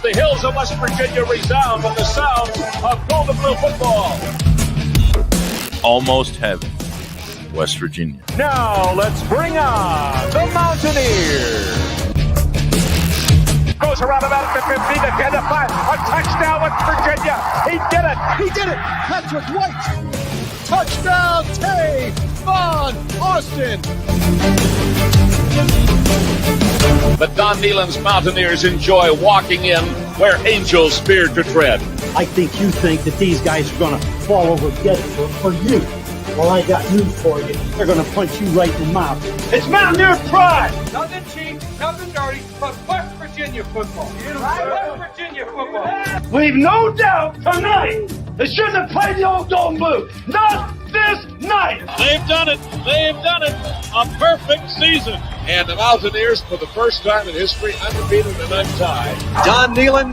the hills of West Virginia resound with the sound of gold and blue football. Almost heaven, West Virginia. Now let's bring on the Mountaineers. Goes around about the 50, the 10, the 5. A touchdown, West Virginia. He did it. He did it. Patrick White. Touchdown, Tavon Austin. The Don Nehlen's Mountaineers enjoy walking in where angels fear to tread. I think you think that these guys are going to fall over dead for you. Well, I got news for you. They're going to punch you right in the mouth. It's Mountaineer pride. Nothing cheap, nothing dirty, but West Virginia football. West Virginia football. We've no doubt tonight they shouldn't have played the old Golden Boot. Not this night. They've done it. They've done it. A perfect season. And the Mountaineers, for the first time in history, undefeated and untied. Don Nehlen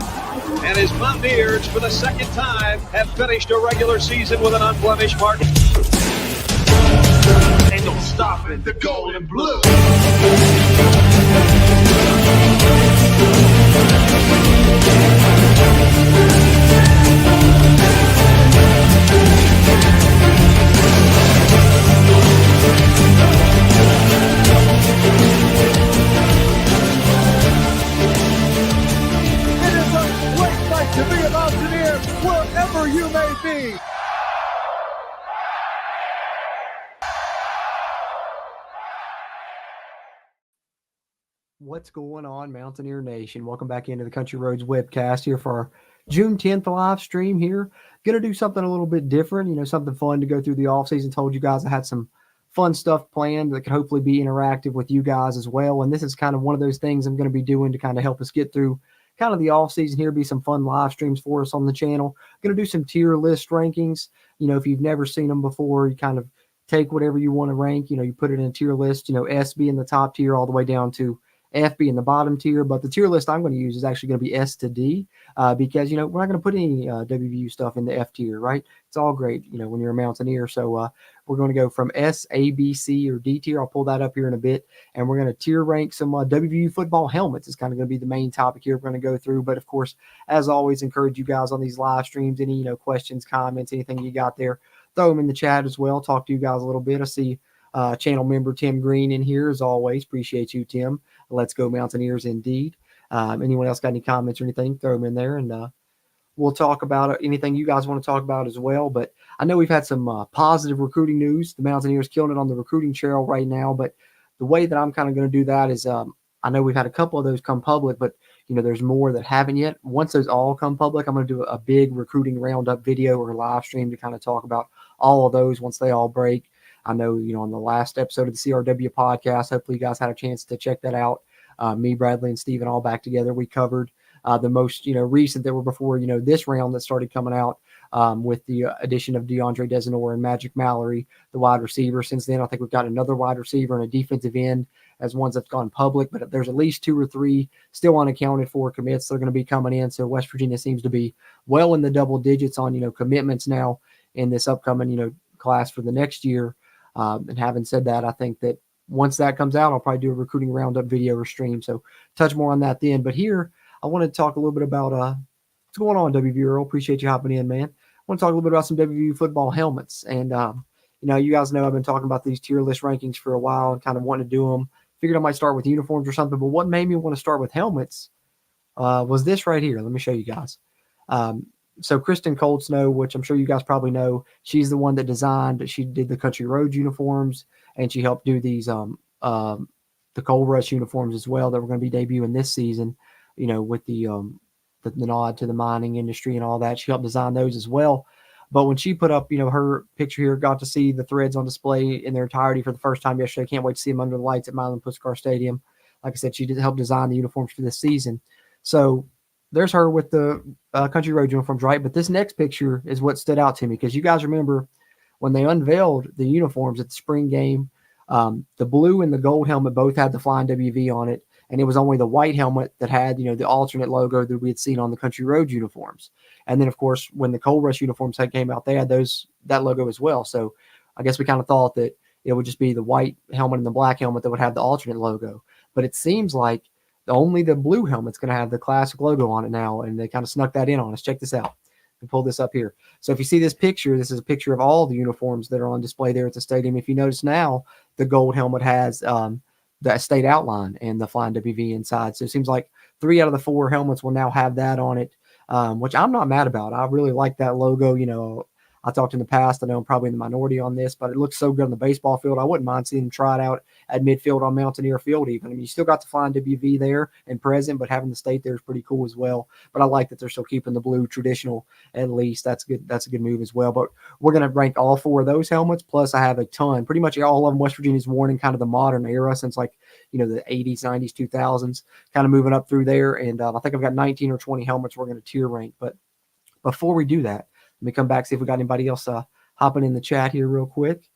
and his Mountaineers, for the second time, have finished a regular season with an unblemished mark. Ain't no stopping the gold and blue. It is a great night to be a Mountaineer wherever you may be. What's going on, Mountaineer Nation? Welcome back into the Country Roads webcast here for our June 10th live stream here. Going to do something a little bit different, something fun to go through the offseason. Told you guys I had some fun stuff planned that could hopefully be interactive with you guys as well. And this is kind of one of those things I'm going to be doing to kind of help us get through kind of the offseason here. Be some fun live streams for us on the channel. Going to do some tier list rankings. If you've never seen them before, you kind of take whatever you want to rank. You put it in a tier list, S being the top tier all the way down to F being the bottom tier, but the tier list I'm going to use is actually going to be S to D because, we're not going to put any WVU stuff in the F tier, right? It's all great, when you're a Mountaineer. So we're going to go from S, A, B, C, or D tier. I'll pull that up here in a bit, and we're going to tier rank some WVU football helmets. It's kind of going to be the main topic here we're going to go through. But, of course, as always, encourage you guys on these live streams, any, questions, comments, anything you got there, throw them in the chat as well. Talk to you guys a little bit. I see channel member Tim Green in here as always. Appreciate you, Tim. Let's go Mountaineers indeed. Anyone else got any comments or anything, throw them in there, and we'll talk about anything you guys want to talk about as well. But I know we've had some positive recruiting news. The Mountaineers killing it on the recruiting trail right now, but the way that I'm kind of going to do that is I know we've had a couple of those come public, but there's more that haven't yet. Once those all come public, I'm going to do a big recruiting roundup video or live stream to kind of talk about all of those once they all break. I know, on the last episode of the CRW podcast, hopefully you guys had a chance to check that out. Me, Bradley, and Steven all back together. We covered the most, recent that were before, this round that started coming out with the addition of DeAndre Desenor and Magic Mallory, the wide receiver. Since then, I think we've got another wide receiver and a defensive end as ones that's gone public, but there's at least 2 or 3 still unaccounted for commits. They're going to be coming in. So West Virginia seems to be well in the double digits on, commitments now in this upcoming, class for the next year. And having said that, I think that once that comes out, I'll probably do a recruiting roundup video or stream. So touch more on that then. But here, I want to talk a little bit about what's going on, WVU Earl. Appreciate you hopping in, man. I want to talk a little bit about some WVU football helmets. And, you guys know I've been talking about these tier list rankings for a while and kind of wanting to do them. Figured I might start with uniforms or something. But what made me want to start with helmets was this right here. Let me show you guys. So Kristen Cold Snow, which I'm sure you guys probably know, she's the one that she did the Country Roads uniforms, and she helped do these the Cold Rush uniforms as well that we're going to be debuting this season, with the nod to the mining industry and all that. She helped design those as well. But when she put up, her picture here, got to see the threads on display in their entirety for the first time yesterday. Can't wait to see them under the lights at Milan Puskar Stadium. Like I said, she did help design the uniforms for this season. So there's her with the Country Road uniforms, right? But this next picture is what stood out to me because you guys remember when they unveiled the uniforms at the spring game, the blue and the gold helmet both had the Flying WV on it, and it was only the white helmet that had, the alternate logo that we had seen on the Country Road uniforms. And then, of course, when the Cold Rush uniforms came out, they had that logo as well. So I guess we kind of thought that it would just be the white helmet and the black helmet that would have the alternate logo. But it seems like only the blue helmet's going to have the classic logo on it now, and they kind of snuck that in on us. Check this out. And pull this up here. So if you see this picture, this is a picture of all the uniforms that are on display there at the stadium. If you notice now, the gold helmet has the state outline and the Flying WV inside. So it seems like 3 out of the 4 helmets will now have that on it, which I'm not mad about. I really like that logo. You know, I talked in the past, I know I'm probably in the minority on this, but it looks so good on the baseball field. I wouldn't mind seeing them try it out at midfield on Mountaineer Field even. I mean, you still got the Flying WV there and present, but having the state there is pretty cool as well. But I like that they're still keeping the blue traditional at least. That's good. That's a good move as well. But we're going to rank all 4 of those helmets. Plus I have a ton, pretty much all of them West Virginia's worn in kind of the modern era since like, you know, the 80s, 90s, 2000s, kind of moving up through there. And I think I've got 19 or 20 helmets we're going to tier rank. But before we do that, let me come back, see if we got anybody else hopping in the chat here real quick.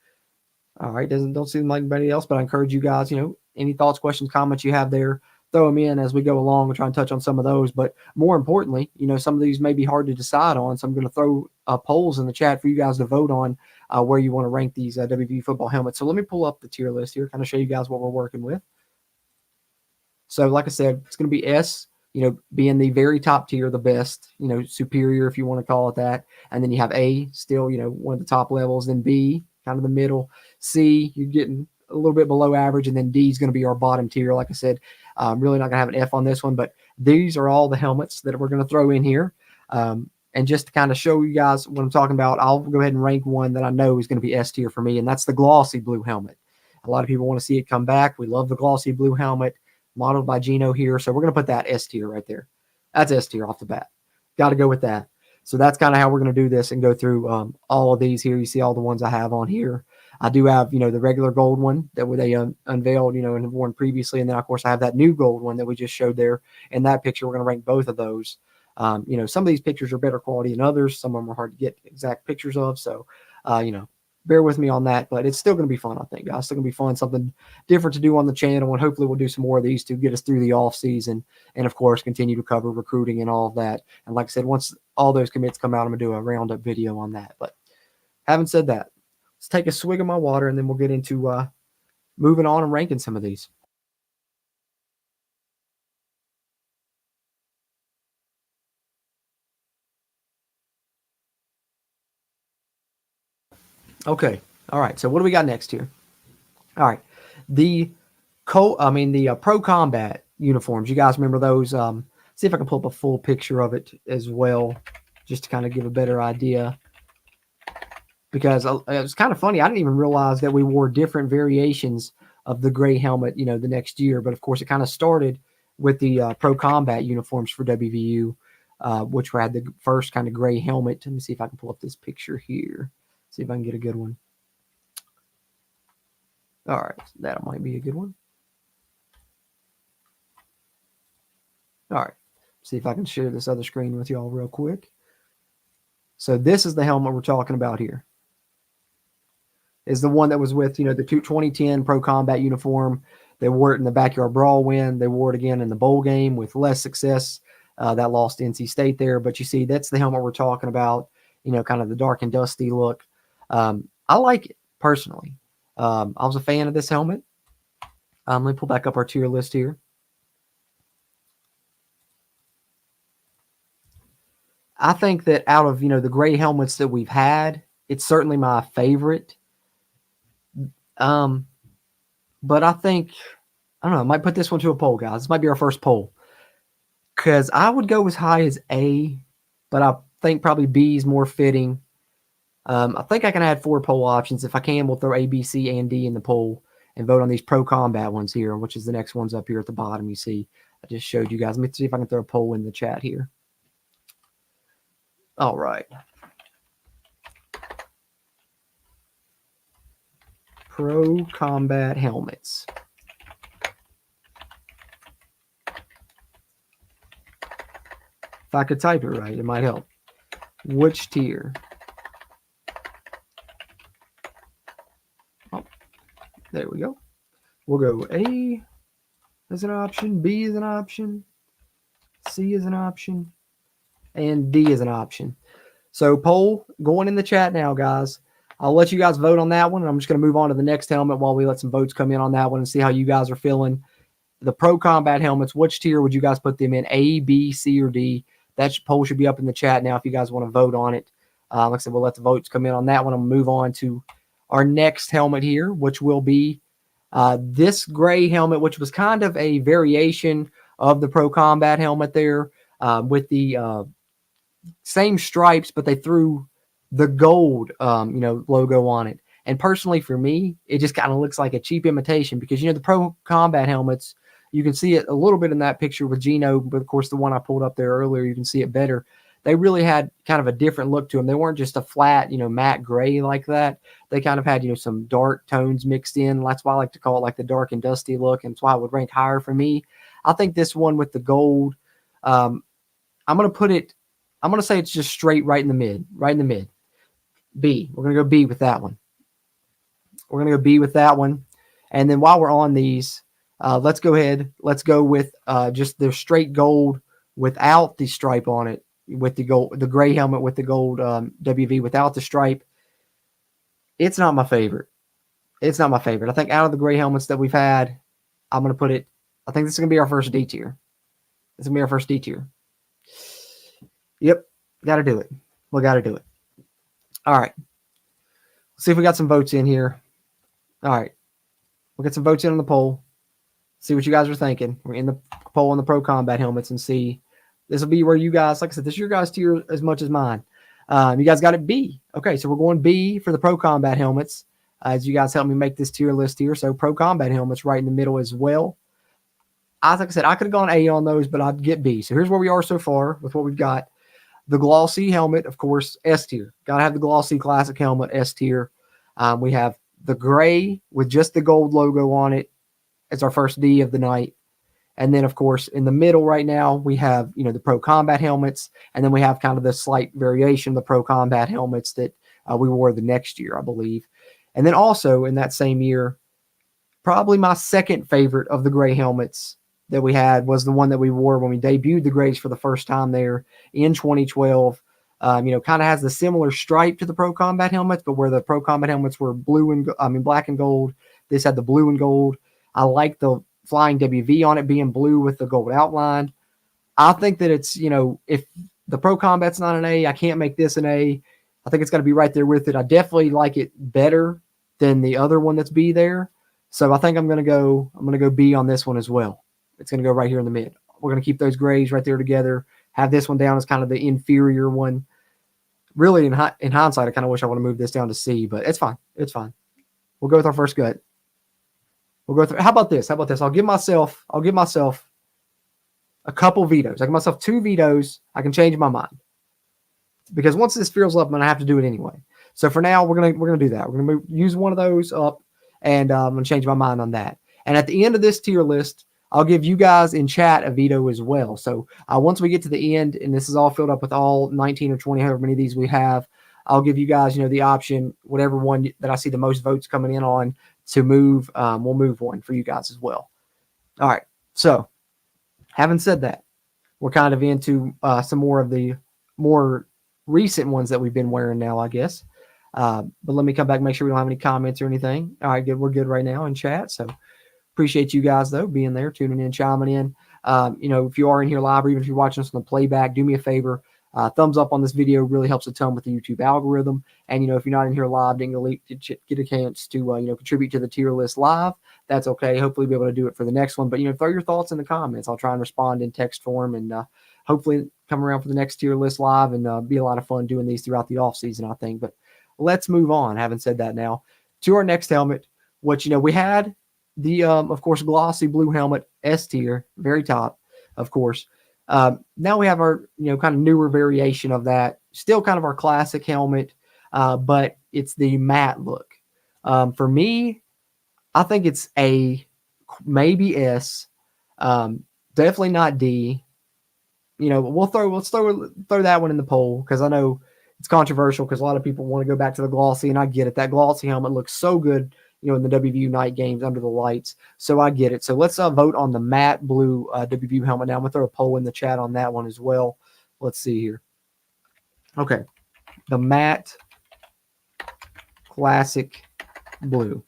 All right, don't seem like anybody else, but I encourage you guys, you know, any thoughts, questions, comments you have there, throw them in as we go along and try and touch on some of those. But more importantly, you know, some of these may be hard to decide on, so I'm going to throw polls in the chat for you guys to vote on where you want to rank these WVU football helmets. So let me pull up the tier list here, kind of show you guys what we're working with. So like I said, it's going to be S, you know, being the very top tier, the best, you know, superior if you want to call it that. And then you have A, still, you know, one of the top levels. Then B, kind of the middle. C, you're getting a little bit below average. And then D is going to be our bottom tier. Like I said, I'm really not going to have an F on this one, but these are all the helmets that we're going to throw in here. And just to kind of show you guys what I'm talking about, I'll go ahead and rank one that I know is going to be S tier for me, and that's the glossy blue helmet. A lot of people want to see it come back. We love the glossy blue helmet, modeled by Gino here. So we're going to put that S tier right there. That's S tier off the bat. Got to go with that. So that's kind of how we're going to do this and go through all of these here. You see all the ones I have on here. I do have, you know, the regular gold one that they unveiled, you know, and have worn previously. And then, of course, I have that new gold one that we just showed there. In that picture, we're going to rank both of those. You know, some of these pictures are better quality than others. Some of them are hard to get exact pictures of. So, you know, bear with me on that, but it's still going to be fun, I think, guys. It's still going to be fun, something different to do on the channel, and hopefully we'll do some more of these to get us through the off season, and of course continue to cover recruiting and all of that. And like I said, once all those commits come out, I'm going to do a roundup video on that. But having said that, let's take a swig of my water, and then we'll get into moving on and ranking some of these. Okay. All right. So what do we got next here? All right. The Pro Combat uniforms. You guys remember those? See if I can pull up a full picture of it as well, just to kind of give a better idea. Because it was kind of funny. I didn't even realize that we wore different variations of the gray helmet, you know, the next year. But of course, it kind of started with the Pro Combat uniforms for WVU, which had the first kind of gray helmet. Let me see if I can pull up this picture here. See if I can get a good one. All right, that might be a good one. All right, see if I can share this other screen with y'all real quick. So this is the helmet we're talking about here. Is the one that was with, you know, the 2010 Pro Combat uniform. They wore it in the Backyard Brawl win. They wore it again in the bowl game with less success. That lost NC State there. But you see, that's the helmet we're talking about, you know, kind of the dark and dusty look. I like it personally. I was a fan of this helmet. Let me pull back up our tier list here. I think that out of, you know, the gray helmets that we've had, it's certainly my favorite. But I think, I don't know, I might put this one to a poll, guys. This might be our first poll. Because I would go as high as A, but I think probably B is more fitting. I think I can add 4 poll options. If I can, we'll throw A, B, C, and D in the poll and vote on these Pro Combat ones here, which is the next ones up here at the bottom. You see, I just showed you guys. Let me see if I can throw a poll in the chat here. All right. Pro Combat helmets. If I could type it right, it might help. Which tier? Oh, there we go. We'll go A as an option, B as an option, C as an option, and D as an option. So poll going in the chat now, guys. I'll let you guys vote on that one. And I'm just going to move on to the next helmet while we let some votes come in on that one and see how you guys are feeling. the Pro Combat helmets, which tier would you guys put them in? A, B, C, or D? That poll should be up in the chat now if you guys want to vote on it. Like I said, we'll let the votes come in on that one. I'm going to move on to our next helmet here, which will be this gray helmet, which was kind of a variation of the Pro Combat helmet there with the same stripes, but they threw the gold, logo on it. And personally, for me, it just kind of looks like a cheap imitation because, the Pro Combat helmets, you can see it a little bit in that picture with Gino, but of course, the one I pulled up there earlier, you can see it better. They really had kind of a different look to them. They weren't just a flat, matte gray like that. They kind of had, some dark tones mixed in. That's why I like to call it like the dark and dusty look, and that's why it would rank higher for me. I think this one with the gold, I'm going to say it's just straight right in the mid. B. We're going to go B with that one. We're going to go B with that one. And then while we're on these, let's go ahead. Let's go with just the straight gold without the stripe on it, with the gold, the gray helmet with the gold WV without the stripe. It's not my favorite. I think out of the gray helmets that we've had, I'm going to put it, I think this is going to be our first D tier. Yep. Got to do it. We got to do it. All right. Let's see if we got some votes in here. All right. We'll get some votes in on the poll. See what you guys are thinking. We're in the poll on the Pro Combat helmets and see. This will be where you guys, like I said, this is your guys' tier as much as mine. You guys got it B. Okay, so we're going B for the Pro Combat helmets. As you guys help me make this tier list here. So Pro Combat helmets right in the middle as well. Like I said, I could have gone A on those, but I'd get B. So here's where we are so far with what we've got. The glossy helmet, of course, S tier. Got to have the glossy classic helmet, S tier. We have the gray with just the gold logo on it as our first D of the night. And then, of course, in the middle right now, we have, the Pro Combat helmets. And then we have kind of the slight variation of the Pro Combat helmets that we wore the next year, I believe. And then also in that same year, probably my second favorite of the gray helmets that we had was the one that we wore when we debuted the grays for the first time there in 2012. Kind of has the similar stripe to the Pro Combat helmets, but where the Pro Combat helmets were black and gold, this had the blue and gold. I like the flying WV on it being blue with the gold outline. I think that it's, if the Pro Combat's not an A, I can't make this an A. I think it's going to be right there with it. I definitely like it better than the other one that's B there. So I think I'm going to go B on this one as well. It's going to go right here in the mid. We're going to keep those grays right there together. Have this one down as kind of the inferior one. Really, in hindsight, I kind of wish I would have moved this down to C, but it's fine. It's fine. We'll go with our first gut. We'll go through. How about this? I'll give myself a couple vetoes. I give myself 2 vetoes. I can change my mind because once this fills up, I'm going to have to do it anyway. So for now, we're gonna do that. We're gonna use one of those up, and I'm gonna change my mind on that. And at the end of this tier list, I'll give you guys in chat a veto as well. So once we get to the end, and this is all filled up with all 19 or 20, however many of these we have, I'll give you guys, the option, whatever one that I see the most votes coming in on to move. We'll move one for you guys as well. All right. So having said that, we're kind of into some more of the more recent ones that we've been wearing now, I guess. But let me come back and make sure we don't have any comments or anything. All right, good. We're good right now in chat. So appreciate you guys, though, being there, tuning in, chiming in. If you are in here live or even if you're watching us on the playback, do me a favor. Thumbs up on this video really helps a ton with the YouTube algorithm. And, if you're not in here live, didn't get a chance to, contribute to the tier list live, that's okay. Hopefully be able to do it for the next one. But, throw your thoughts in the comments. I'll try and respond in text form and hopefully come around for the next tier list live and be a lot of fun doing these throughout the off season, I think. But let's move on. Having said that now, to our next helmet, which, we had the, of course, glossy blue helmet, S tier, very top, of course. Now we have our, kind of newer variation of that. Still kind of our classic helmet, but it's the matte look. For me, I think it's A, maybe S, definitely not D. Let's throw that one in the poll because I know it's controversial because a lot of people want to go back to the glossy, and I get it. That glossy helmet looks so good, in the WVU night games under the lights. So I get it. So let's vote on the matte blue WVU helmet now. I'm going to throw a poll in the chat on that one as well. Let's see here. Okay. The matte classic blue.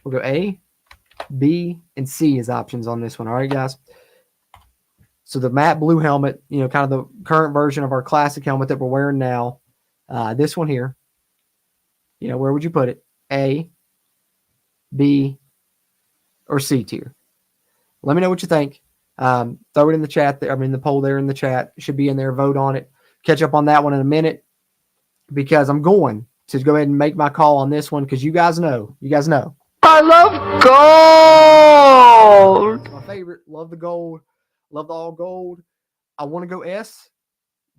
We'll go A, B, and C as options on this one. All right, guys. So the matte blue helmet, kind of the current version of our classic helmet that we're wearing now. This one here, where would you put it? A, B, or C tier? Let me know what you think. Throw it in the chat. The poll there in the chat should be in there. Vote on it. Catch up on that one in a minute because I'm going to go ahead and make my call on this one because you guys know. I love gold. My favorite. Love the gold. Love the all gold. I want to go S,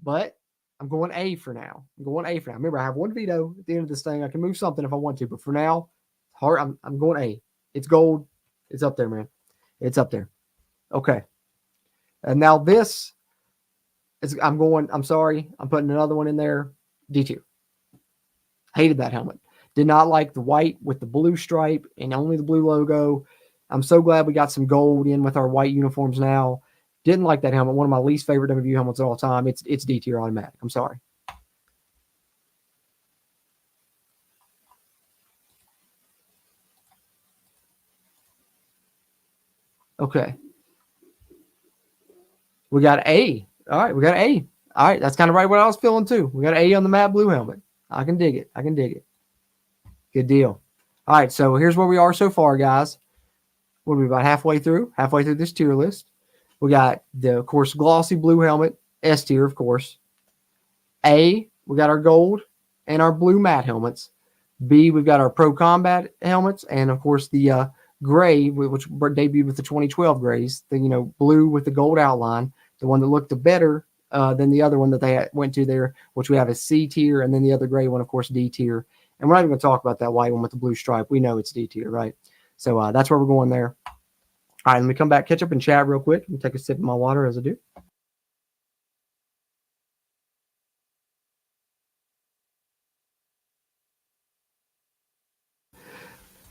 but I'm going A for now. Remember, I have one veto at the end of this thing. I can move something if I want to, but for now, I'm going A. It's gold. It's up there, man. It's up there. Okay. And now this is, I'm sorry. I'm putting another one in there. D tier. Hated that helmet. Did not like the white with the blue stripe and only the blue logo. I'm so glad we got some gold in with our white uniforms now. Didn't like that helmet. One of my least favorite WVU helmets of all time. It's D tier automatic. I'm sorry. Okay. We got A. All right, we got A. All right, that's kind of right what I was feeling too. We got A on the matte blue helmet. I can dig it. Good deal. All right, so here's where we are so far, guys. What are we about halfway through this tier list? We got the, of course, glossy blue helmet, S tier, of course. A, we got our gold and our blue matte helmets. B, we've got our Pro Combat helmets, and of course the gray, which debuted with the 2012 grays, the blue with the gold outline, the one that looked better than the other one that they went to there, which we have a C tier, and then the other gray one, of course, D tier. And we're not even going to talk about that white one with the blue stripe. We know it's D tier, right? So that's where we're going there. All right, let me come back, catch up and chat real quick. Let me take a sip of my water as I do.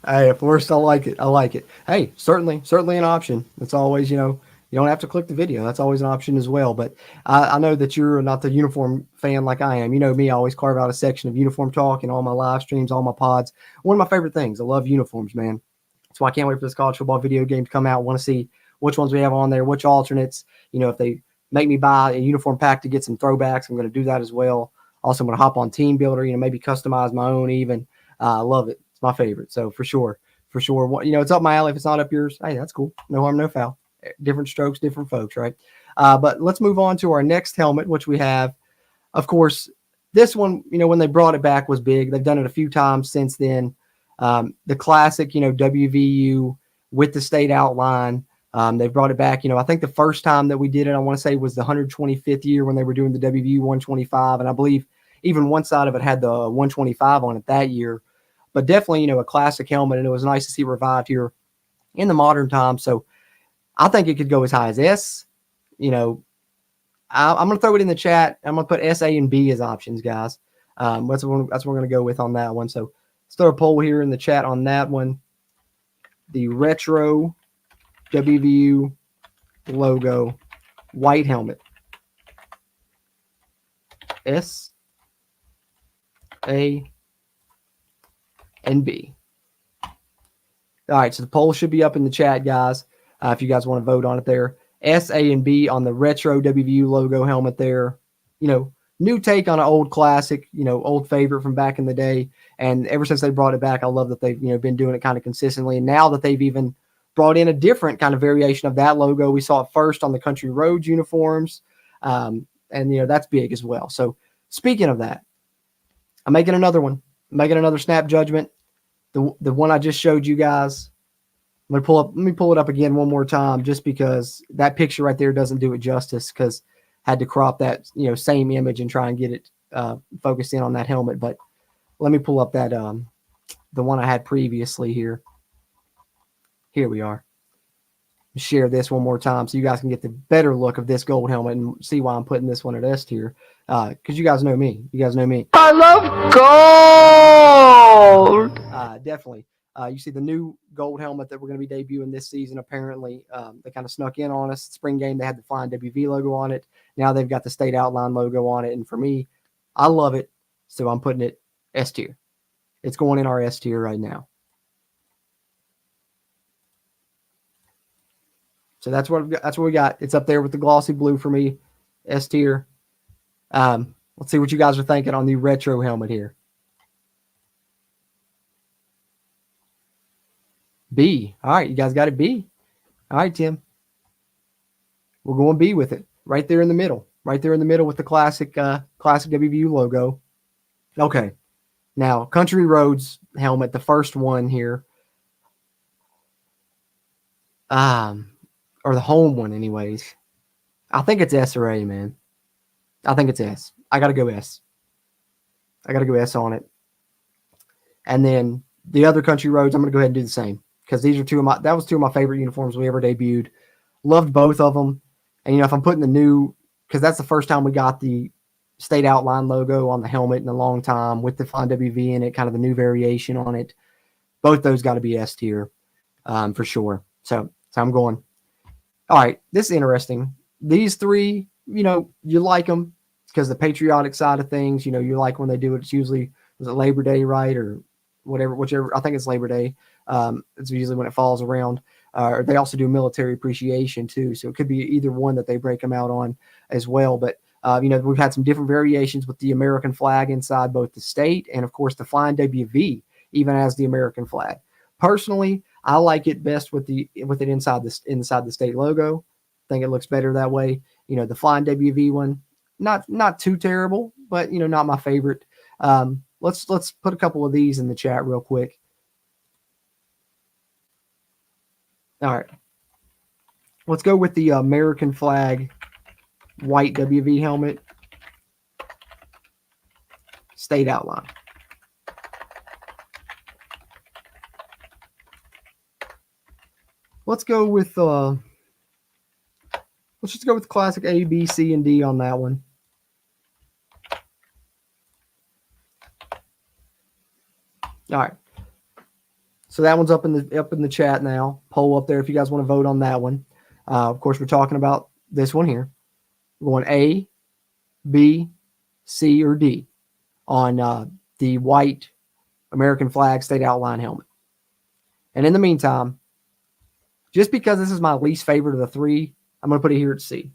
Hey, of course, I like it. Hey, certainly an option. It's always, you don't have to click the video. That's always an option as well. But I know that you're not the uniform fan like I am. You know me, I always carve out a section of uniform talk in all my live streams, all my pods. One of my favorite things. I love uniforms, man. That's why I can't wait for this college football video game to come out. I want to see which ones we have on there, which alternates. If they make me buy a uniform pack to get some throwbacks, I'm going to do that as well. Also, I'm going to hop on Team Builder, maybe customize my own even. I love it. It's my favorite. So for sure. It's up my alley. If it's not up yours, hey, that's cool. No harm, no foul. Different strokes, different folks, right? But let's move on to our next helmet, which we have. Of course, this one, when they brought it back was big. They've done it a few times since then. The classic, WVU with the state outline. They've brought it back. I think the first time that we did it, I want to say was the 125th year when they were doing the WVU 125. And I believe even one side of it had the 125 on it that year. But definitely, a classic helmet. And it was nice to see it revived here in the modern time. So I think it could go as high as S. I'm going to throw it in the chat. I'm going to put S, A, and B as options, guys. That's what we're going to go with on that one. So let's throw a poll here in the chat on that one. The retro WVU logo white helmet. S, A, and B. All right, so the poll should be up in the chat, guys. If you guys want to vote on it there. S, A, and B on the retro WVU logo helmet there. New take on an old classic, old favorite from back in the day. And ever since they brought it back, I love that they've, been doing it kind of consistently. And now that they've even brought in a different kind of variation of that logo, we saw it first on the Country Roads uniforms. And, that's big as well. So speaking of that, I'm making another one. I'm making another snap judgment. The one I just showed you guys. Let me pull it up again one more time, just because that picture right there doesn't do it justice, because I had to crop that, same image and try and get it focused in on that helmet. But let me pull up that, the one I had previously here. Here we are. Share this one more time so you guys can get the better look of this gold helmet and see why I'm putting this one at S tier. Because you guys know me. I love gold. Definitely. You see the new gold helmet that we're going to be debuting this season. Apparently, they kind of snuck in on us. Spring game, they had the Flying WV logo on it. Now they've got the state outline logo on it. And for me, I love it. So I'm putting it S tier. It's going in our S tier right now. So that's what we got. It's up there with the glossy blue for me, S tier. Let's see what you guys are thinking on the retro helmet here. B. All right, you guys got it B. All right, Tim. We're going B with it. Right there in the middle. Right there in the middle with the classic WVU logo. Okay. Now, Country Roads helmet, the first one here. Or the home one anyways. I think it's S or A, man. I think it's S. I got to go S. I got to go S on it. And then the other Country Roads, I'm going to go ahead and do the same because these are two of my favorite uniforms we ever debuted. Loved both of them. And, if I'm putting the new, because that's the first time we got the state outline logo on the helmet in a long time with the Flying WV in it, kind of the new variation on it. Both those got to be S tier for sure. So I'm going. All right, this is interesting. These three, you like them because the patriotic side of things, you like when they do it. It's usually, was it Labor Day, right? Or whichever. I think it's Labor Day. It's usually when it falls around. They also do military appreciation too. So it could be either one that they break them out on as well. But, we've had some different variations with the American flag inside both the state and, of course, the Flying WV, even as the American flag. Personally, I like it best with it inside the state logo. I think it looks better that way. The Flying WV one, not too terrible, but not my favorite. Let's put a couple of these in the chat real quick. All right. Let's go with the American flag white WV helmet. State outline. Let's go with let's just go with classic A, B, C, and D on that one. All right. So that one's up in the chat now. Poll up there if you guys want to vote on that one. Of course, we're talking about this one here. We're going A, B, C, or D on the white American flag state outline helmet. And in the meantime, just because this is my least favorite of the three, I'm going to put it here at C.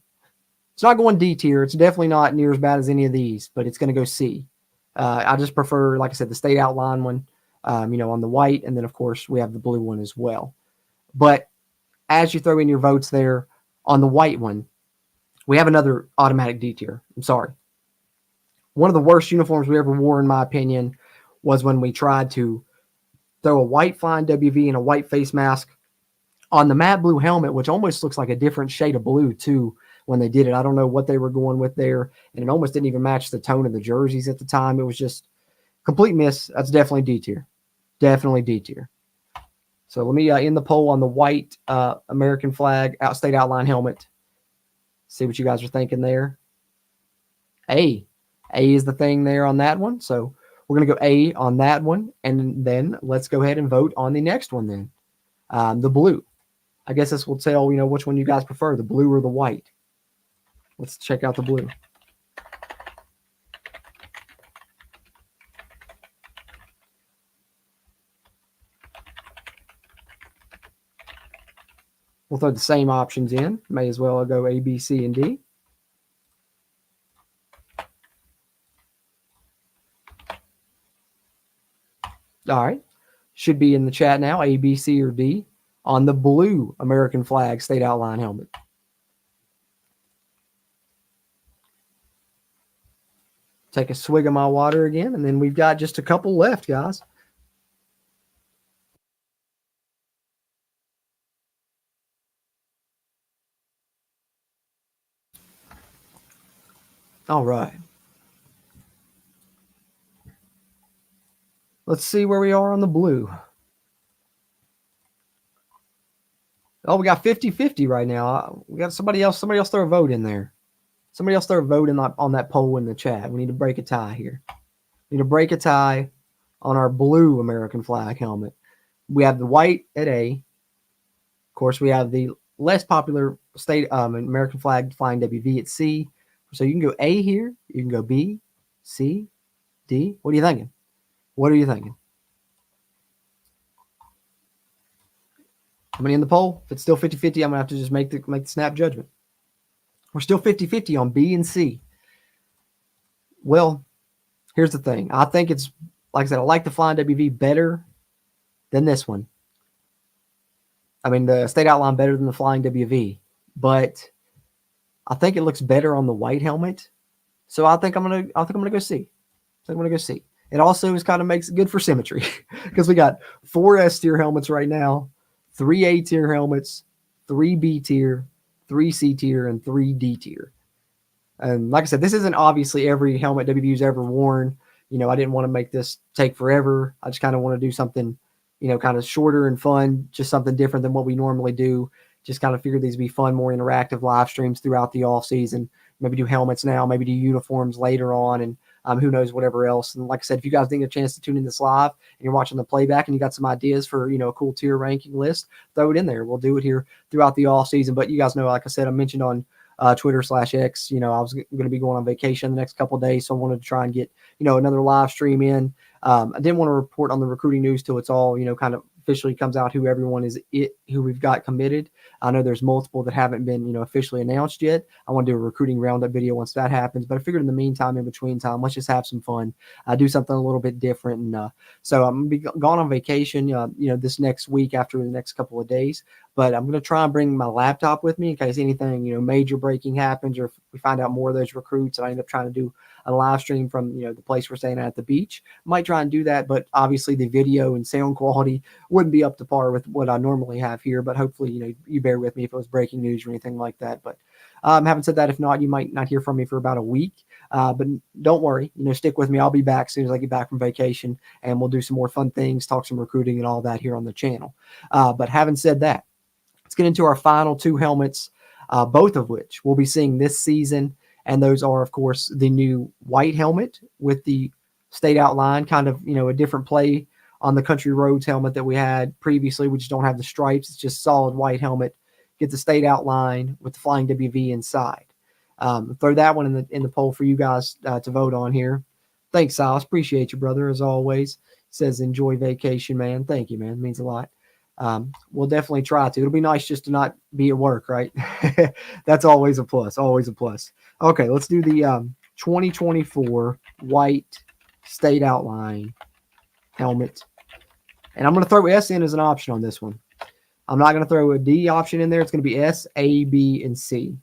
It's not going D tier. It's definitely not near as bad as any of these, but it's going to go C. I just prefer, like I said, the state outline one, on the white. And then, of course, we have the blue one as well. But as you throw in your votes there on the white one, we have another automatic D tier. I'm sorry. One of the worst uniforms we ever wore, in my opinion, was when we tried to throw a white Flying WV and a white face mask on the matte blue helmet, which almost looks like a different shade of blue, too, when they did it. I don't know what they were going with there, and it almost didn't even match the tone of the jerseys at the time. It was just complete miss. That's definitely D tier. Definitely D tier. So let me end the poll on the white American flag state outline helmet. See what you guys are thinking there. A. A is the thing there on that one. So we're going to go A on that one, and then let's go ahead and vote on the next one then. The blue. I guess this will tell, which one you guys prefer, the blue or the white. Let's check out the blue. We'll throw the same options in. May as well go A, B, C, and D. All right. Should be in the chat now, A, B, C, or D on the blue American flag state outline helmet. Take a swig of my water again, and then we've got just a couple left, guys. All right. Let's see where we are on the blue. Oh, we got 50-50 right now. We got somebody else throw a vote in there. Somebody else throw a vote on that poll in the chat. We need to break a tie here. We need to break a tie on our blue American flag helmet. We have the white at A. Of course, we have the less popular state American flag Flying WV at C. So you can go A here. You can go B, C, D. What are you thinking? What are you thinking? Coming in the poll, if it's still 50-50, I'm going to have to just make the snap judgment. We're still 50-50 on B and C. Well, here's the thing. I think it's, like I said, I like the Flying WV better than this one. I mean, the State Outline better than the Flying WV, but I think it looks better on the white helmet. So I think I'm gonna go C. So I'm gonna go C. It also is kind of makes it good for symmetry because we got 4 S tier helmets right now, 3 A tier helmets, 3 B tier, 3 C tier, and 3 D tier. And like I said, this isn't obviously every helmet WVU's ever worn. You know, I didn't want to make this take forever. I just kind of want to do something, you know, kind of shorter and fun, just something different than what we normally do. Just kind of figured these would be fun, more interactive live streams throughout the off season. Maybe do helmets now, maybe do uniforms later on, and who knows, whatever else. And like I said, if you guys didn't get a chance to tune in this live and you're watching the playback and you got some ideas for, you know, a cool tier ranking list, throw it in there. We'll do it here throughout the off season. But you guys know, like I said, I mentioned on Twitter/X, you know, I was going to be going on vacation the next couple of days. So I wanted to try and get, you know, another live stream in. I didn't want to report on the recruiting news till it's all, you know, kind of officially comes out who everyone is, who we've got committed. I know there's multiple that haven't been, you know, officially announced yet. I want to do a recruiting roundup video once that happens, but I figured in the meantime, in between time, let's just have some fun, do something a little bit different. And so I'm going to be gone on vacation, you know, this next week after the next couple of days, but I'm going to try and bring my laptop with me in case anything, you know, major breaking happens, or if we find out more of those recruits and I end up trying to do a live stream from, you know, the place we're staying at the beach. Might try and do that, but obviously the video and sound quality wouldn't be up to par with what I normally have here, but hopefully, you know, you bear with me if it was breaking news or anything like that. But having said that, if not, you might not hear from me for about a week, but don't worry, you know, stick with me. I'll be back as soon as I get back from vacation, and we'll do some more fun things, talk some recruiting and all that here on the channel. But having said that, let's get into our final 2 helmets, both of which we'll be seeing this season. And those are, of course, the new white helmet with the State Outline, kind of, you know, a different play on the Country Roads helmet that we had previously. We just don't have the stripes. It's just solid white helmet. Get the State Outline with the Flying WV inside. Throw that one in the poll for you guys to vote on here. Thanks, Silas. Appreciate you, brother, as always. Says enjoy vacation, man. Thank you, man. It means a lot. We'll definitely try to. It'll be nice just to not be at work, right? That's always a plus. Always a plus. Okay, let's do the 2024 white State Outline helmet. And I'm going to throw S in as an option on this one. I'm not going to throw a D option in there. It's going to be S, A, B, and C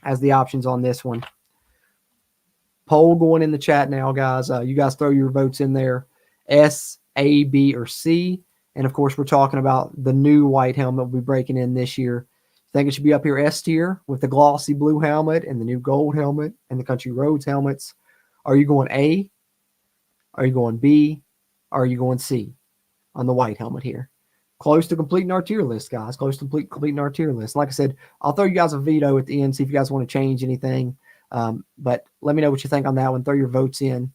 as the options on this one. Poll going in the chat now, guys. You guys throw your votes in there. S, A, B, or C. And, of course, we're talking about the new white helmet we'll be breaking in this year. Think it should be up here S tier with the glossy blue helmet and the new gold helmet and the Country Roads helmets. Are you going A? Are you going B? Or are you going C on the white helmet here? Close to completing our tier list, guys. Close to completing our tier list. Like I said, I'll throw you guys a veto at the end, see if you guys want to change anything. But let me know what you think on that one. Throw your votes in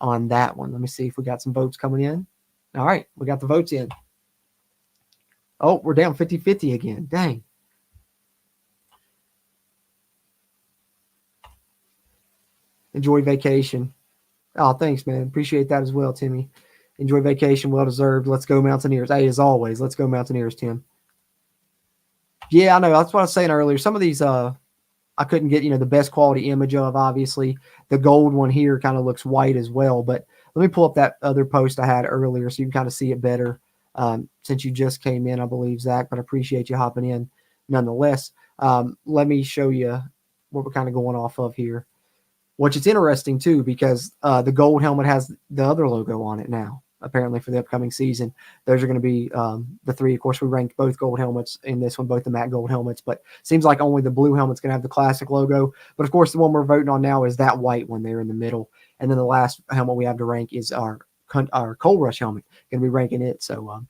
on that one. Let me see if we got some votes coming in. All right, we got the votes in. Oh, we're down 50-50 again. Dang. Enjoy vacation. Oh, thanks, man. Appreciate that as well, Timmy. Enjoy vacation. Well-deserved. Let's go Mountaineers. Hey, as always, let's go Mountaineers, Tim. Yeah, I know. That's what I was saying earlier. Some of these I couldn't get, you know, the best quality image of, obviously. The gold one here kind of looks white as well. But let me pull up that other post I had earlier so you can kind of see it better since you just came in, I believe, Zach. But I appreciate you hopping in nonetheless. Let me show you what we're kind of going off of here. Which is interesting, too, because the gold helmet has the other logo on it now, apparently, for the upcoming season. Those are going to be the 3. Of course, we ranked both gold helmets in this one, both the matte gold helmets. But seems like only the blue helmet's going to have the classic logo. But, of course, the one we're voting on now is that white one there in the middle. And then the last helmet we have to rank is our Coal Rush helmet. Going to be ranking it. So,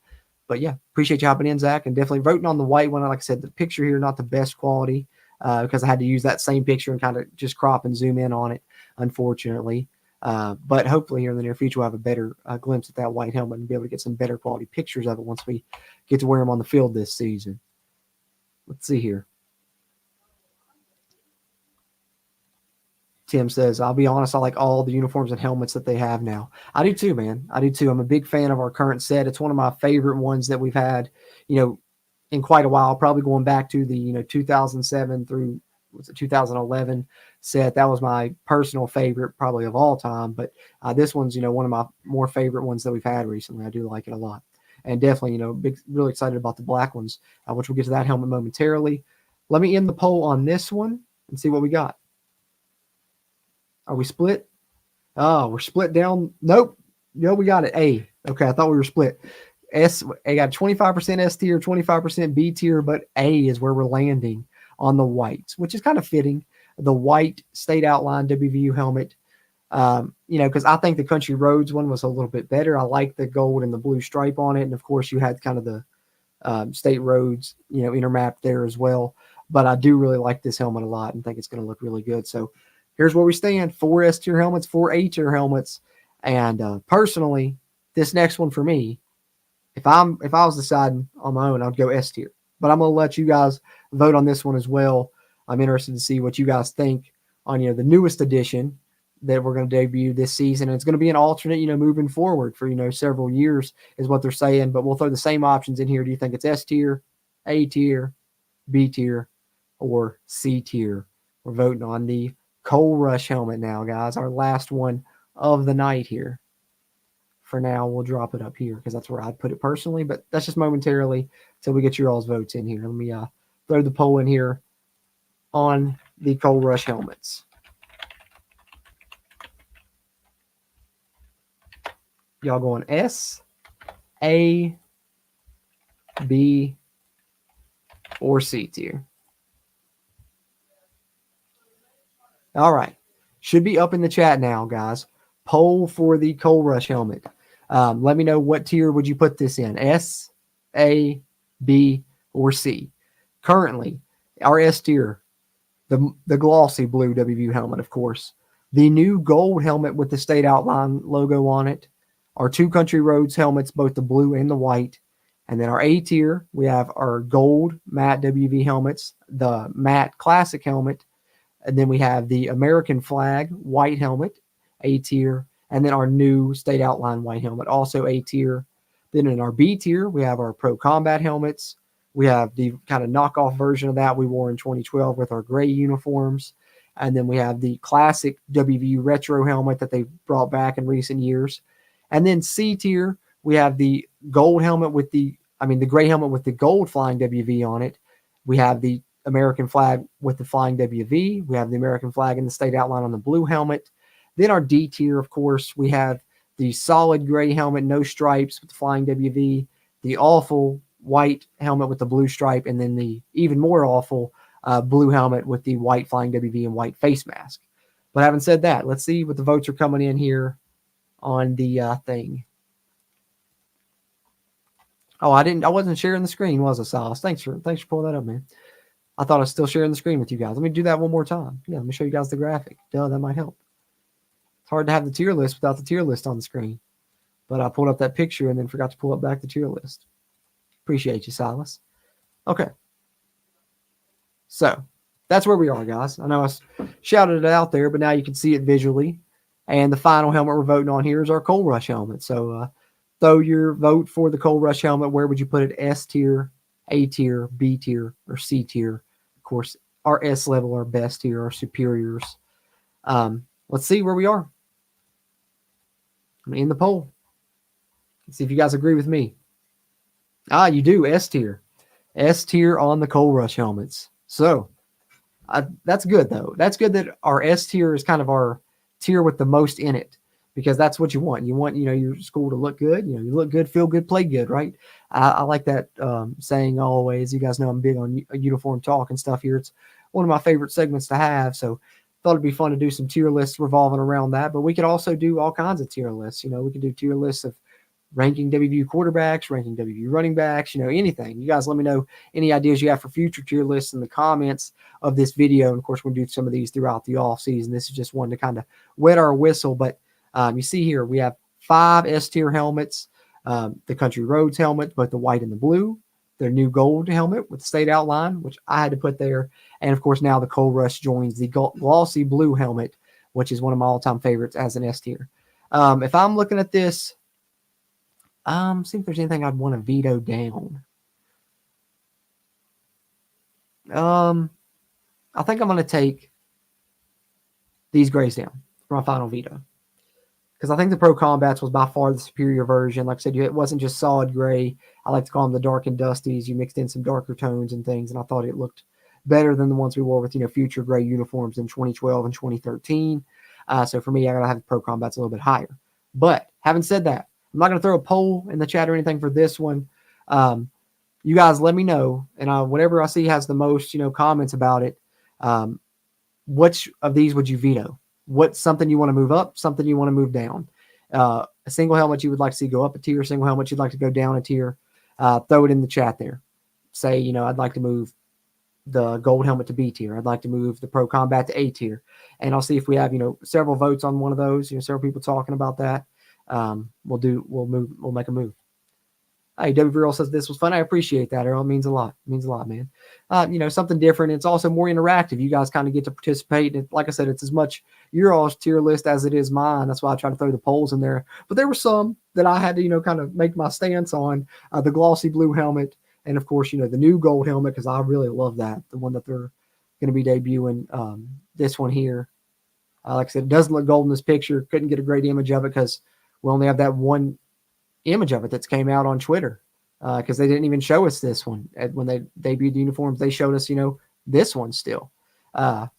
but, yeah, appreciate you hopping in, Zach. And definitely voting on the white one. Like I said, the picture here, not the best quality. Because I had to use that same picture and kind of just crop and zoom in on it, unfortunately. But hopefully here in the near future, we'll have a better glimpse at that white helmet and be able to get some better quality pictures of it once we get to wear them on the field this season. Let's see here. Tim says, I'll be honest, I like all the uniforms and helmets that they have now. I do too, man. I do too. I'm a big fan of our current set. It's one of my favorite ones that we've had, you know, in quite a while, probably going back to the 2007 through 2011 set. That was my personal favorite, probably of all time. But this one's one of my more favorite ones that we've had recently. I do like it a lot, and definitely really excited about the black ones, which we'll get to that helmet momentarily. Let me end the poll on this one and see what we got. Are we split? Oh, we're split down. Nope. No, we got it. A. Okay, I thought we were split. I got 25% S tier, 25% B tier, but A is where we're landing on the whites, which is kind of fitting. The white state outline WVU helmet, because I think the Country Roads one was a little bit better. I like the gold and the blue stripe on it, and of course you had kind of the state roads, intermap there as well. But I do really like this helmet a lot and think it's going to look really good. So here's where we stand: 4 S tier helmets, 4 A tier helmets, and personally, this next one for me, if I was deciding on my own, I'd go S tier. But I'm going to let you guys vote on this one as well. I'm interested to see what you guys think on the newest edition that we're going to debut this season. And it's going to be an alternate, moving forward for several years is what they're saying. But we'll throw the same options in here. Do you think it's S tier, A tier, B tier, or C tier? We're voting on the Coal Rush helmet now, guys. Our last one of the night here. For now, we'll drop it up here because that's where I'd put it personally, but that's just momentarily till we get your all's votes in here. Let me throw the poll in here on the Coal Rush helmets. Y'all going S, A, B, or C tier? All right. Should be up in the chat now, guys. Poll for the Coal Rush helmet. Let me know what tier would you put this in, S, A, B, or C. Currently, our S tier, the glossy blue WVU helmet, of course. The new gold helmet with the state outline logo on it. Our 2 Country Roads helmets, both the blue and the white. And then our A tier, we have our gold matte WV helmets, the matte classic helmet. And then we have the American flag white helmet, A tier. And then our new state outline white helmet, also A tier. Then in our B tier, we have our Pro Combat helmets. We have the kind of knockoff version of that we wore in 2012 with our gray uniforms. And then we have the classic WVU retro helmet that they brought back in recent years. And then C tier, we have the gold helmet with the gray helmet with the gold flying WV on it. We have the American flag with the flying WV. We have the American flag and the state outline on the blue helmet. Then our D tier, of course, we have the solid gray helmet, no stripes with the flying WV, the awful white helmet with the blue stripe, and then the even more awful blue helmet with the white flying WV and white face mask. But having said that, let's see what the votes are coming in here on the thing. Oh, I wasn't sharing the screen, was I, Silas? Thanks for pulling that up, man. I thought I was still sharing the screen with you guys. Let me do that one more time. Yeah, let me show you guys the graphic. Duh, that might help. It's hard to have the tier list without the tier list on the screen. But I pulled up that picture and then forgot to pull up back the tier list. Appreciate you, Silas. Okay. So that's where we are, guys. I know I shouted it out there, but now you can see it visually. And the final helmet we're voting on here is our Coal Rush helmet. So throw your vote for the Coal Rush helmet. Where would you put it? S tier, A tier, B tier, or C tier? Of course, our S level, our best tier, our superiors. Let's see where we are. I'm in the poll. Let's see if you guys agree with me. You do. S tier. S tier on the Coal Rush helmets. So that's good, though. That's good that our S tier is kind of our tier with the most in it, because that's what you want. You want, your school to look good. You look good, feel good, play good, right? I like that saying always. You guys know I'm big on uniform talk and stuff here. It's one of my favorite segments to have. So thought it'd be fun to do some tier lists revolving around that. But we could also do all kinds of tier lists. We could do tier lists of ranking WVU quarterbacks, ranking WVU running backs, anything. You guys let me know any ideas you have for future tier lists in the comments of this video. And of course, we'll do some of these throughout the off season. This is just one to kind of wet our whistle. But you see here, we have 5 S tier helmets, the Country Roads helmet, but the white and the blue, their new gold helmet with the state outline, which I had to put there. And of course, now the Coal Rush joins the glossy blue helmet, which is one of my all-time favorites as an S tier. If I'm looking at this, see if there's anything I'd want to veto down. I think I'm going to take these grays down for my final veto. Because I think the Pro Combats was by far the superior version. Like I said, it wasn't just solid gray. I like to call them the dark and dusties. You mixed in some darker tones and things, and I thought it looked better than the ones we wore with, future gray uniforms in 2012 and 2013. So for me, I got to have the Pro Combats a little bit higher. But having said that, I'm not going to throw a poll in the chat or anything for this one. You guys let me know, and whatever I see has the most, comments about it. Which of these would you veto? What's something you want to move up, something you want to move down? A single helmet you would like to see go up a tier, a single helmet you'd like to go down a tier. Throw it in the chat there. Say, I'd like to move the gold helmet to B tier. I'd like to move the Pro Combat to A tier. And I'll see if we have, several votes on one of those, several people talking about that. We'll make a move. Hey, WVU says this was fun. I appreciate that, Earl. It means a lot. It means a lot, man. Something different. It's also more interactive. You guys kind of get to participate. And like I said, it's as much your all's tier list as it is mine. That's why I try to throw the polls in there. But there were some that I had to, kind of make my stance on. The glossy blue helmet. And, of course, the new gold helmet, because I really love that. The one that they're going to be debuting, this one here. Like I said, it doesn't look gold in this picture. Couldn't get a great image of it because we only have that one image of it that's came out on Twitter, because they didn't even show us this one when they debuted the uniforms. They showed us, this one still,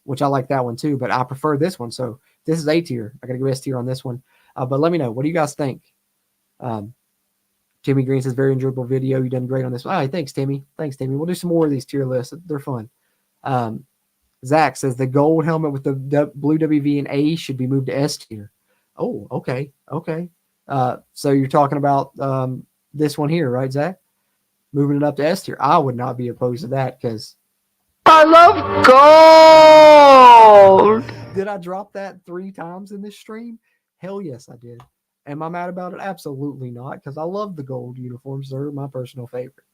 which I like that one too, but I prefer this one. So this is A tier. I got to go S tier on this one. But let me know. What do you guys think? Timmy Green says, very enjoyable video. You done great on this one. All right, thanks, Timmy. Thanks, Timmy. We'll do some more of these tier lists. They're fun. Zach says the gold helmet with the blue WV and A should be moved to S tier. Oh, okay. Okay. So you're talking about this one here, right, Zach? Moving it up to S tier. I would not be opposed to that because I love gold. Did I drop that 3 times in this stream? Hell yes, I did. Am I mad about it? Absolutely not, because I love the gold uniforms. They're my personal favorite.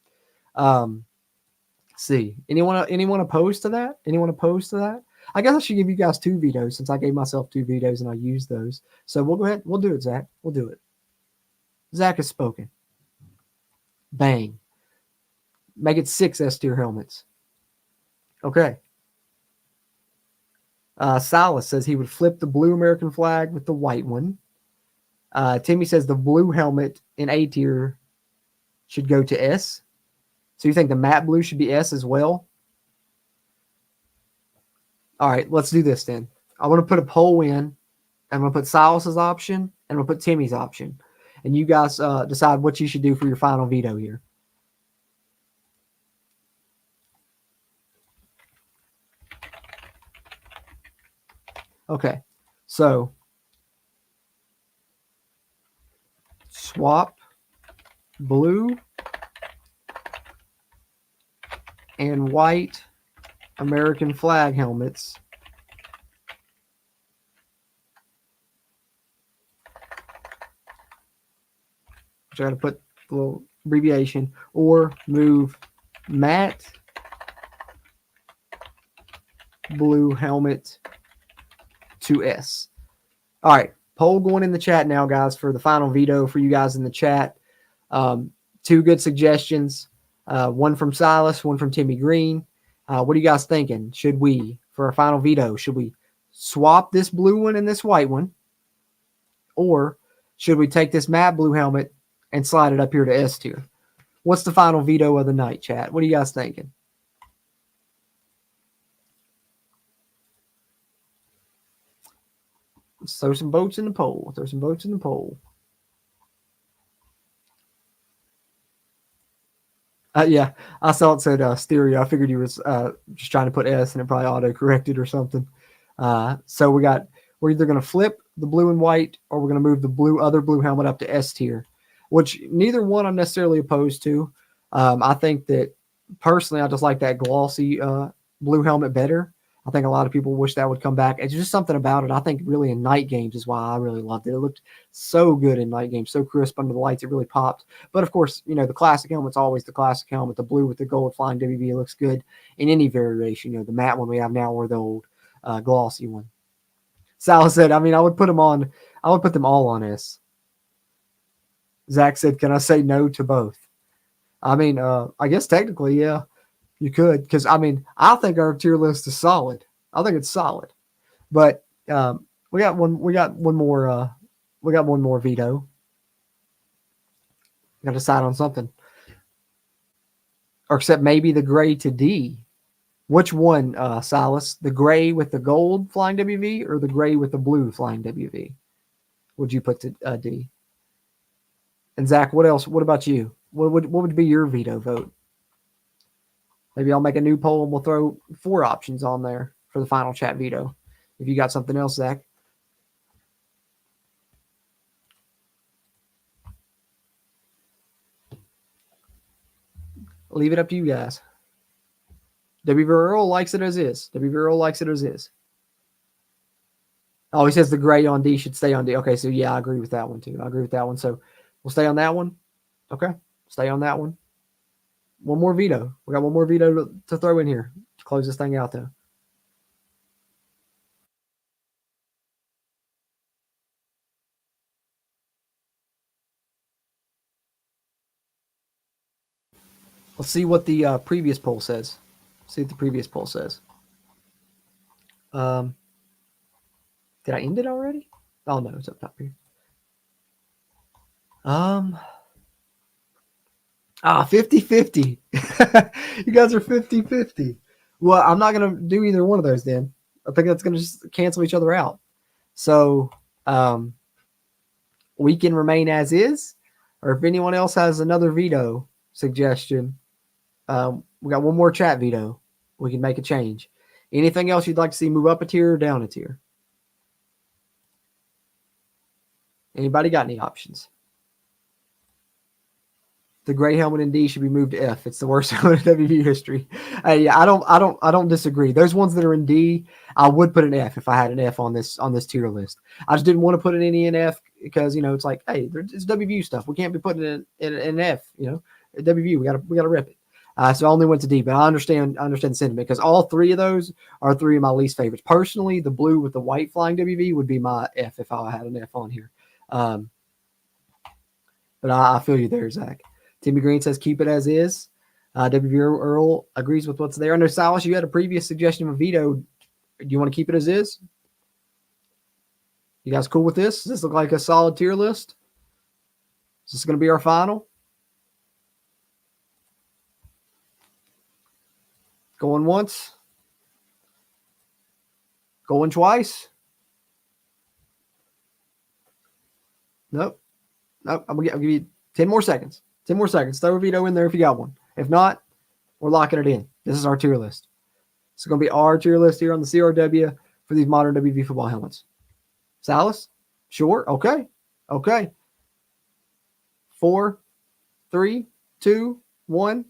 See, anyone opposed to that? Anyone opposed to that? I guess I should give you guys 2 vetoes since I gave myself 2 vetoes and I used those. So we'll go ahead. We'll do it, Zach. We'll do it. Zach has spoken. Bang. Make it 6 S tier helmets. Okay. Silas says he would flip the blue American flag with the white one. Timmy says the blue helmet in A tier should go to S. So you think the matte blue should be S as well? All right, let's do this then. I want to put a poll in. I'm going to put Silas's option, and I'm going to put Timmy's option. And you guys decide what you should do for your final veto here. Okay, so swap blue and white American flag helmets which I got to put a little abbreviation, or move matte blue helmet to S. All right, poll going in the chat now, guys, for the final veto for you guys in the chat. 2 good suggestions, one from Silas, one from Timmy Green. What are you guys thinking? Should we, for our final veto, should we swap this blue one and this white one? Or should we take this matte blue helmet and slide it up here to S tier? What's the final veto of the night, chat? What are you guys thinking? Let's throw some votes in the poll. Throw some votes in the poll. Yeah, I saw it said stereo. I figured you was just trying to put S and it probably auto-corrected or something. So we're either going to flip the blue and white, or we're going to move the other blue helmet up to S tier, which neither one I'm necessarily opposed to. I think that personally, I just like that glossy blue helmet better. I think a lot of people wish that would come back. It's just something about it. I think really in night games is why I really loved it. It looked so good in night games, so crisp under the lights. It really popped. But of course, the classic helmet's always the classic helmet. The blue with the gold flying WV looks good in any variation. The matte one we have now, or the old glossy one. Sal said, I would put them all on S. Zach said, can I say no to both? I guess technically, yeah. You could, because I mean, I think our tier list is solid. I think it's solid, but we got one more veto. Got to decide on something, or except maybe the gray to D. Which one, Silas? The gray with the gold flying WV, or the gray with the blue flying WV? Would you put to D? And Zach, what else? What about you? What would be your veto vote? Maybe I'll make a new poll and we'll throw 4 options on there for the final chat veto. If you got something else, Zach. Leave it up to you guys. WV Earl likes it as is. WV Earl likes it as is. Oh, he says the gray on D should stay on D. Okay, so yeah, I agree with that one too. I agree with that one. So we'll stay on that one. Okay, stay on that one. One more veto. We got one more veto to throw in here to close this thing out, though. Let's see what the previous poll says. See what the previous poll says. Did I end it already? Oh, no, it's up top here. 50-50. You guys are 50-50. Well, I'm not going to do either one of those then. I think that's going to just cancel each other out. So we can remain as is, or if anyone else has another veto suggestion, we got one more chat veto. We can make a change. Anything else you'd like to see move up a tier or down a tier? Anybody got any options? The gray helmet in D should be moved to F. It's the worst helmet in WVU history. Yeah, I don't disagree. Those ones that are in D, I would put an F if I had an F on this tier list. I just didn't want to put it in F because it's like, hey, it's WVU stuff. We can't be putting it in an F. WVU, we gotta rep it. So I only went to D, but I understand the sentiment because all 3 of those are 3 of my least favorites. Personally, the blue with the white flying WV would be my F if I had an F on here. But I feel you there, Zach. Timmy Green says keep it as is. WV Earl agrees with what's there. I know, Silas, you had a previous suggestion of a veto. Do you want to keep it as is? You guys cool with this? Does this look like a solid tier list? Is this going to be our final? Going once? Going twice? Nope. I'll give you 10 more seconds. 10 more seconds. Throw a veto in there if you got one. If not, we're locking it in. This is our tier list. It's going to be our tier list here on the CRW for these modern WV football helmets. Salas? Sure. Okay. 4, 3, 2, 1.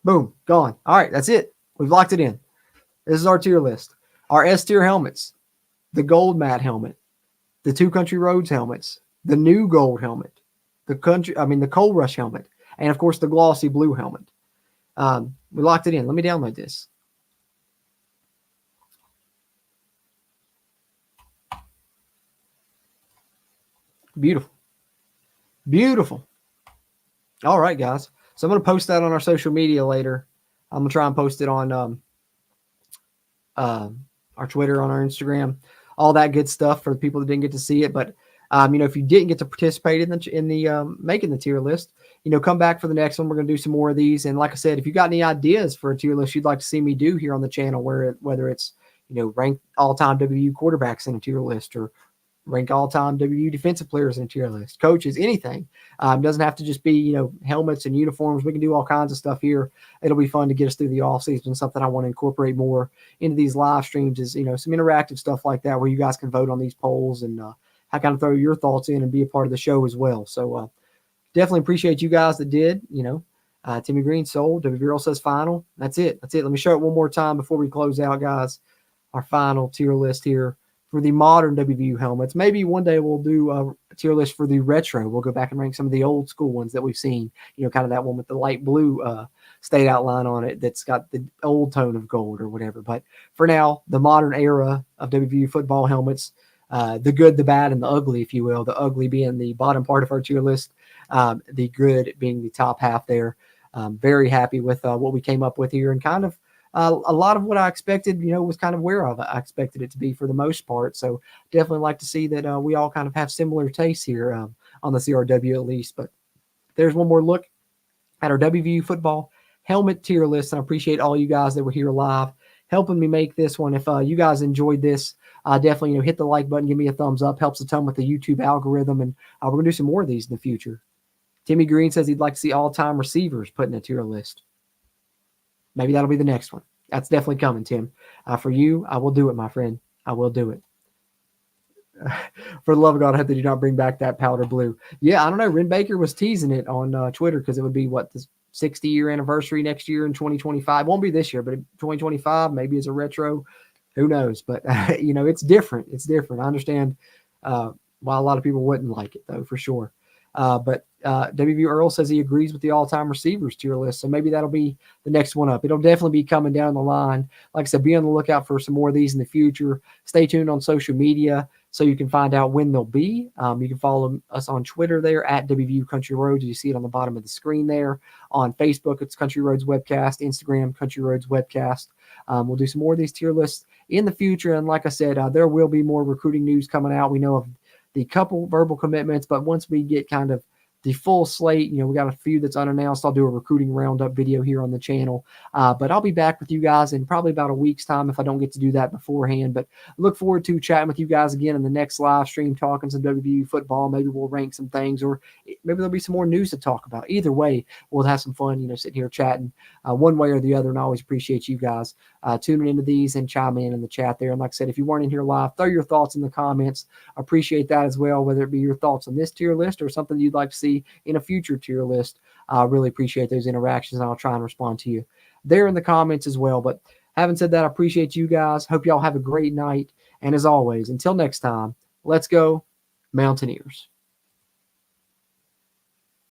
Boom. Gone. All right. That's it. We've locked it in. This is our tier list. Our S tier helmets. The gold matte helmet. The 2 Country Roads helmets. The new gold helmet. The Coal Rush helmet. And, of course, the glossy blue helmet. We locked it in. Let me download this. Beautiful. All right, guys. So I'm going to post that on our social media later. I'm going to try and post it on our Twitter, on our Instagram, all that good stuff for the people that didn't get to see it. But, if you didn't get to participate in the making the tier list, come back for the next one. We're going to do some more of these. And like I said, if you got any ideas for a tier list you'd like to see me do here on the channel, whether it's, rank all-time WVU quarterbacks in a tier list or rank all-time WVU defensive players in a tier list, coaches, anything. Doesn't have to just be, helmets and uniforms. We can do all kinds of stuff here. It'll be fun to get us through the off season. Something I want to incorporate more into these live streams is, some interactive stuff like that where you guys can vote on these polls and I kind of throw your thoughts in and be a part of the show as well. So definitely appreciate you guys that did, Timmy Green sold. WV Earl says final. That's it. Let me show it one more time before we close out, guys. Our final tier list here for the modern WVU helmets. Maybe one day we'll do a tier list for the retro. We'll go back and rank some of the old school ones that we've seen, kind of that one with the light blue state outline on it that's got the old tone of gold or whatever. But for now, the modern era of WVU football helmets, the good, the bad, and the ugly, if you will, the ugly being the bottom part of our tier list, the good being the top half there. Very happy with what we came up with here, and kind of a lot of what I expected, was kind of where I expected it to be for the most part. So definitely like to see that we all kind of have similar tastes here on the CRW at least. But there's one more look at our WVU football helmet tier list, and I appreciate all you guys that were here live helping me make this one. If you guys enjoyed this, definitely hit the like button, give me a thumbs up, helps a ton with the YouTube algorithm, and we're gonna do some more of these in the future. Timmy Green says he'd like to see all-time receivers put in a tier list. Maybe that'll be the next one. That's definitely coming, Tim. For you, I will do it, my friend. I will do it. For the love of God, I hope they do not bring back that powder blue. Yeah, I don't know. Ren Baker was teasing it on Twitter because it would be, the 60-year anniversary next year in 2025. Won't be this year, but 2025 maybe as a retro. Who knows? But, it's different. It's different. I understand why a lot of people wouldn't like it, though, for sure. But WVU Earl says he agrees with the all-time receivers tier list, so maybe that'll be the next one up. It'll definitely be coming down the line. Like I said, be on the lookout for some more of these in the future. Stay tuned on social media so you can find out when they'll be. You can follow us on Twitter there at WVU Country Roads. You see it on the bottom of the screen there. On Facebook, it's Country Roads Webcast. Instagram, Country Roads Webcast. We'll do some more of these tier lists in the future, and like I said, there will be more recruiting news coming out. We know of the couple verbal commitments, but once we get kind of the full slate, we got a few that's unannounced. I'll do a recruiting roundup video here on the channel, but I'll be back with you guys in probably about a week's time if I don't get to do that beforehand. But look forward to chatting with you guys again in the next live stream, talking some WVU football. Maybe we'll rank some things, or maybe there'll be some more news to talk about. Either way, we'll have some fun, sitting here chatting one way or the other, and I always appreciate you guys tuning into these and chiming in the chat there. And like I said, if you weren't in here live, throw your thoughts in the comments. Appreciate that as well, whether it be your thoughts on this tier list or something you'd like to see in a future tier list. I really appreciate those interactions, and I'll try and respond to you there in the comments as well. But having said that, I appreciate you guys. Hope y'all have a great night. And as always, until next time, let's go Mountaineers.